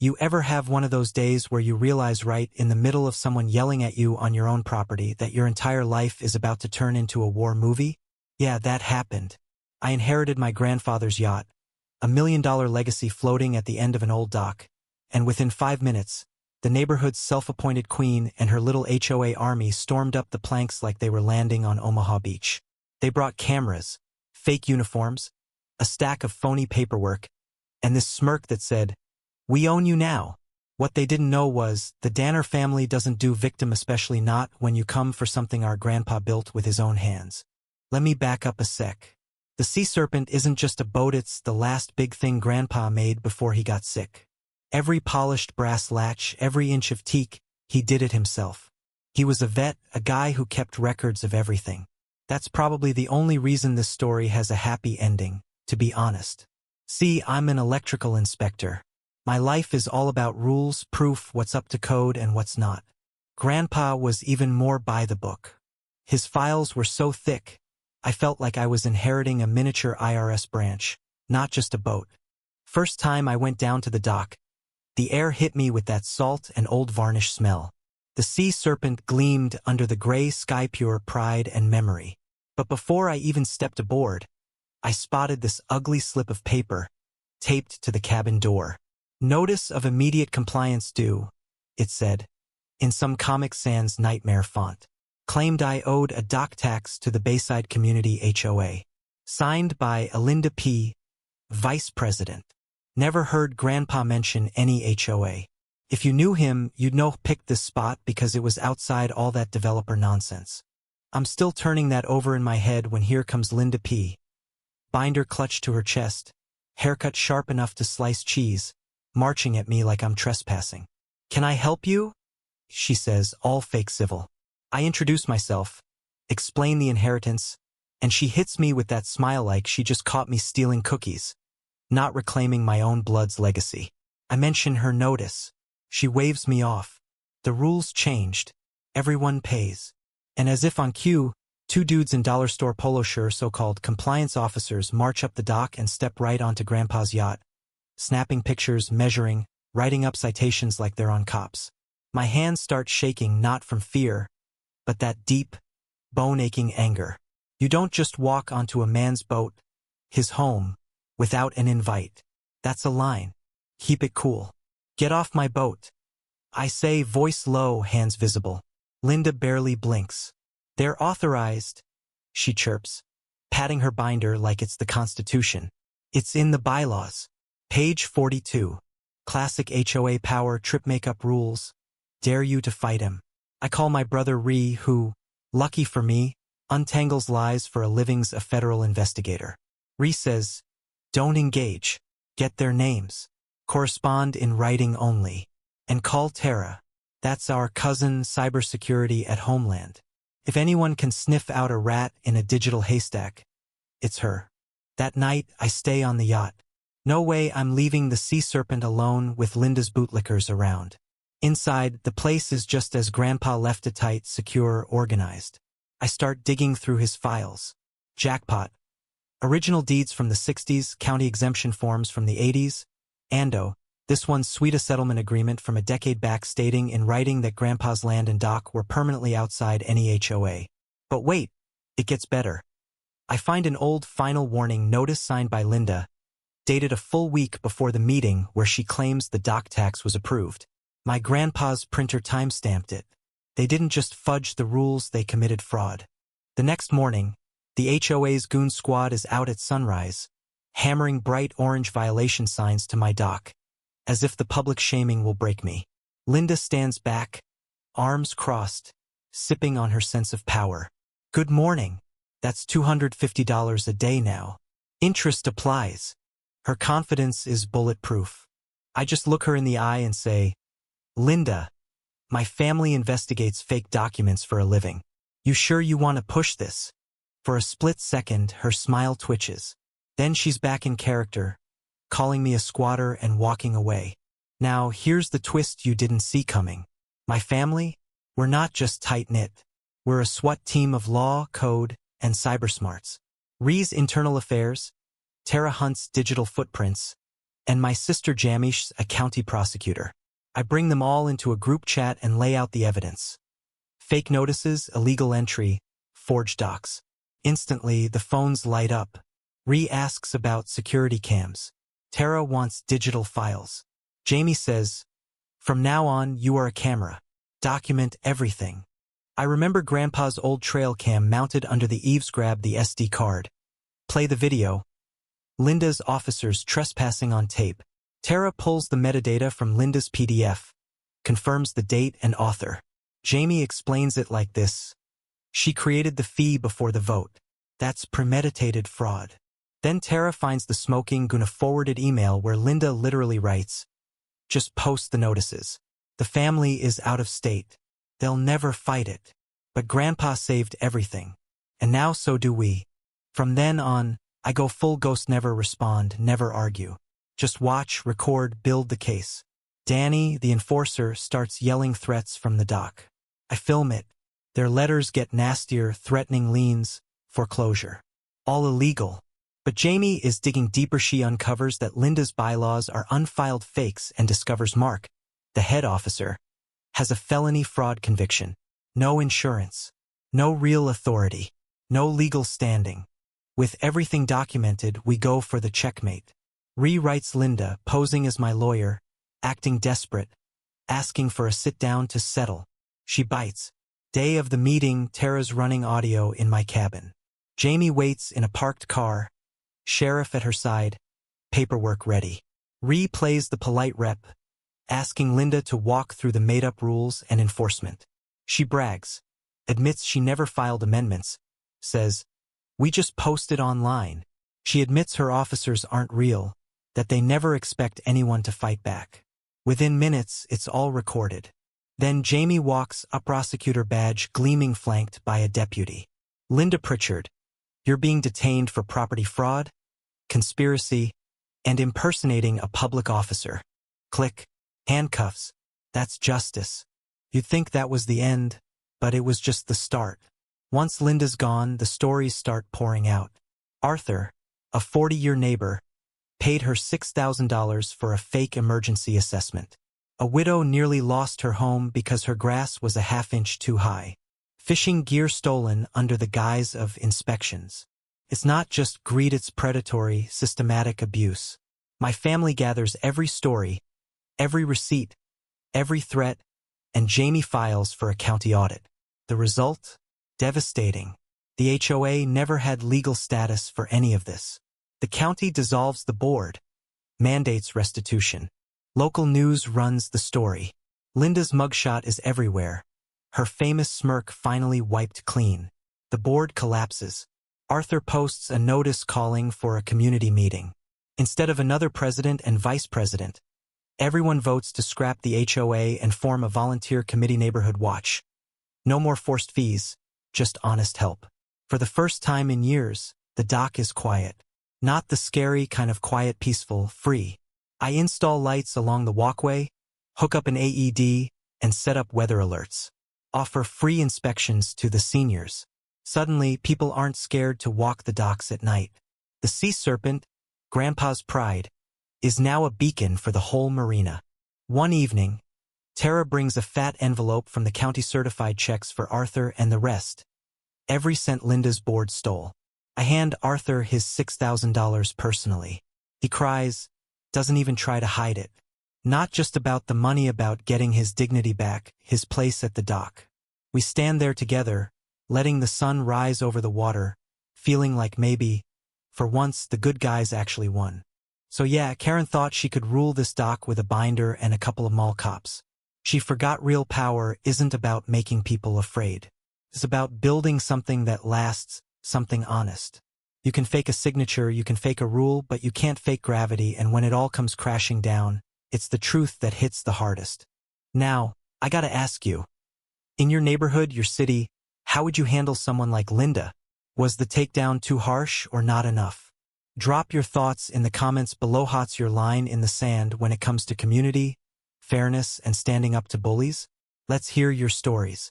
You ever have one of those days where you realize right in the middle of someone yelling at you on your own property that your entire life is about to turn into a war movie? Yeah, that happened. I inherited my grandfather's yacht, a $1 million legacy floating at the end of an old dock, and within 5 minutes, the neighborhood's self-appointed queen and her little HOA army stormed up the planks like they were landing on Omaha Beach. They brought cameras, fake uniforms, a stack of phony paperwork, and this smirk that said, "We own you now." What they didn't know was, the Danner family doesn't do victim, especially not when you come for something our grandpa built with his own hands. Let me back up a sec. The Sea Serpent isn't just a boat, it's the last big thing Grandpa made before he got sick. Every polished brass latch, every inch of teak, he did it himself. He was a vet, a guy who kept records of everything. That's probably the only reason this story has a happy ending, to be honest. See, I'm an electrical inspector. My life is all about rules, proof, what's up to code and what's not. Grandpa was even more by the book. His files were so thick, I felt like I was inheriting a miniature IRS branch, not just a boat. First time I went down to the dock, the air hit me with that salt and old varnish smell. The Sea Serpent gleamed under the gray sky, pure pride and memory. But before I even stepped aboard, I spotted this ugly slip of paper, taped to the cabin door. "Notice of immediate compliance due," it said, in some Comic Sans nightmare font. Claimed I owed a dock tax to the Bayside Community HOA. Signed by Linda P., Vice President. Never heard Grandpa mention any HOA. If you knew him, you'd know picked this spot because it was outside all that developer nonsense. I'm still turning that over in my head when here comes Linda P., binder clutched to her chest, haircut sharp enough to slice cheese, marching at me like I'm trespassing. "Can I help you?" she says, all fake civil. I introduce myself, explain the inheritance, and she hits me with that smile like she just caught me stealing cookies, not reclaiming my own blood's legacy. I mention her notice. She waves me off. The rules changed. Everyone pays. And as if on cue, 2 dudes in dollar store polo shirts, so-called compliance officers, march up the dock and step right onto Grandpa's yacht, snapping pictures, measuring, writing up citations like they're on cops. My hands start shaking, not from fear, but that deep, bone-aching anger. You don't just walk onto a man's boat, his home, without an invite. That's a line. Keep it cool. "Get off my boat," I say, voice low, hands visible. Linda barely blinks. "They're authorized," she chirps, patting her binder like it's the Constitution. "It's in the bylaws. Page 42. Classic HOA power trip makeup rules. Dare you to fight him." I call my brother Ree, who, lucky for me, untangles lies for a living's a federal investigator. Ree says, "Don't engage. Get their names. Correspond in writing only. And call Tara. That's our cousin cybersecurity at Homeland. If anyone can sniff out a rat in a digital haystack, it's her." That night, I stay on the yacht. No way I'm leaving the Sea Serpent alone with Linda's bootlickers around. Inside, the place is just as Grandpa left it, tight, secure, organized. I start digging through his files. Jackpot. Original deeds from the 60s, county exemption forms from the 80s, Ando, this one's sweet, a settlement agreement from a decade back stating in writing that Grandpa's land and dock were permanently outside any HOA. But wait, it gets better. I find an old final warning notice signed by Linda, dated a full week before the meeting where she claims the dock tax was approved. My grandpa's printer time-stamped it. They didn't just fudge the rules, they committed fraud. The next morning, the HOA's goon squad is out at sunrise, hammering bright orange violation signs to my dock, as if the public shaming will break me. Linda stands back, arms crossed, sipping on her sense of power. "Good morning. That's $250 a day now. Interest applies." Her confidence is bulletproof. I just look her in the eye and say, "Linda, my family investigates fake documents for a living. You sure you want to push this?" For a split second, her smile twitches. Then she's back in character, calling me a squatter and walking away. Now, here's the twist you didn't see coming. My family? We're not just tight-knit. We're a SWAT team of law, code, and cybersmarts. Ree's internal affairs, Tara Hunt's digital footprints, And my sister Jamish's a county prosecutor. I bring them all into a group chat and lay out the evidence. Fake notices, illegal entry, forged docs. Instantly, the phones light up. Ree asks about security cams. Tara wants digital files. Jamie says, "From now on, you are a camera. Document everything." I remember Grandpa's old trail cam mounted under the eaves. Grab the SD card. Play the video. Linda's officers trespassing on tape. Tara pulls the metadata from Linda's PDF, confirms the date and author. Jamie explains it like this. She created the fee before the vote. That's premeditated fraud. Then Tara finds the smoking gun forwarded email where Linda literally writes, "Just post the notices. The family is out of state. They'll never fight it. But Grandpa saved everything. And now so do we." From then on, I go full ghost, never respond, never argue. Just watch, record, build the case. Danny, the enforcer, starts yelling threats from the dock. I film it. Their letters get nastier, threatening liens, foreclosure. All illegal. But Jamie is digging deeper. She uncovers that Linda's bylaws are unfiled fakes and discovers Mark, the head officer, has a felony fraud conviction. No insurance. No real authority. No legal standing. With everything documented, we go for the checkmate. Ree writes Linda, posing as my lawyer, acting desperate, asking for a sit-down to settle. She bites. Day of the meeting, Tara's running audio in my cabin. Jamie waits in a parked car, sheriff at her side, paperwork ready. Ree plays the polite rep, asking Linda to walk through the made-up rules and enforcement. She brags, admits she never filed amendments, says, "We just posted online." She admits her officers aren't real, that they never expect anyone to fight back. Within minutes, it's all recorded. Then Jamie walks up, prosecutor badge gleaming, flanked by a deputy. "Linda Pritchard, you're being detained for property fraud, conspiracy, and impersonating a public officer." Click. Handcuffs. That's justice. You'd think that was the end, but it was just the start. Once Linda's gone, the stories start pouring out. Arthur, a 40-year neighbor, paid her $6,000 for a fake emergency assessment. A widow nearly lost her home because her grass was a half-inch too high. Fishing gear stolen under the guise of inspections. It's not just greed, it's predatory, systematic abuse. My family gathers every story, every receipt, every threat, and Jamie files for a county audit. The result? Devastating. The HOA never had legal status for any of this. The county dissolves the board, mandates restitution. Local news runs the story. Linda's mugshot is everywhere. Her famous smirk finally wiped clean. The board collapses. Arthur posts a notice calling for a community meeting. Instead of another president and vice president, everyone votes to scrap the HOA and form a volunteer committee. Neighborhood watch. No more forced fees, just honest help. For the first time in years, the dock is quiet. Not the scary kind of quiet, peaceful, free. I install lights along the walkway, hook up an AED, and set up weather alerts. Offer free inspections to the seniors. Suddenly, people aren't scared to walk the docks at night. The sea serpent, Grandpa's pride, is now a beacon for the whole marina. One evening, Tara brings a fat envelope from the county, certified checks for Arthur and the rest. Every cent Linda's board stole. I hand Arthur his $6,000 personally. He cries, doesn't even try to hide it. Not just about the money, about getting his dignity back, his place at the dock. We stand there together, letting the sun rise over the water, feeling like maybe, for once, the good guys actually won. So yeah, Karen thought she could rule this dock with a binder and a couple of mall cops. She forgot real power isn't about making people afraid. It's about building something that lasts, something honest. You can fake a signature, you can fake a rule, but you can't fake gravity, and when it all comes crashing down, it's the truth that hits the hardest. Now, I gotta ask you. In your neighborhood, your city, how would you handle someone like Linda? Was the takedown too harsh or not enough? Drop your thoughts in the comments below. What's your line in the sand when it comes to community, fairness, and standing up to bullies? Let's hear your stories.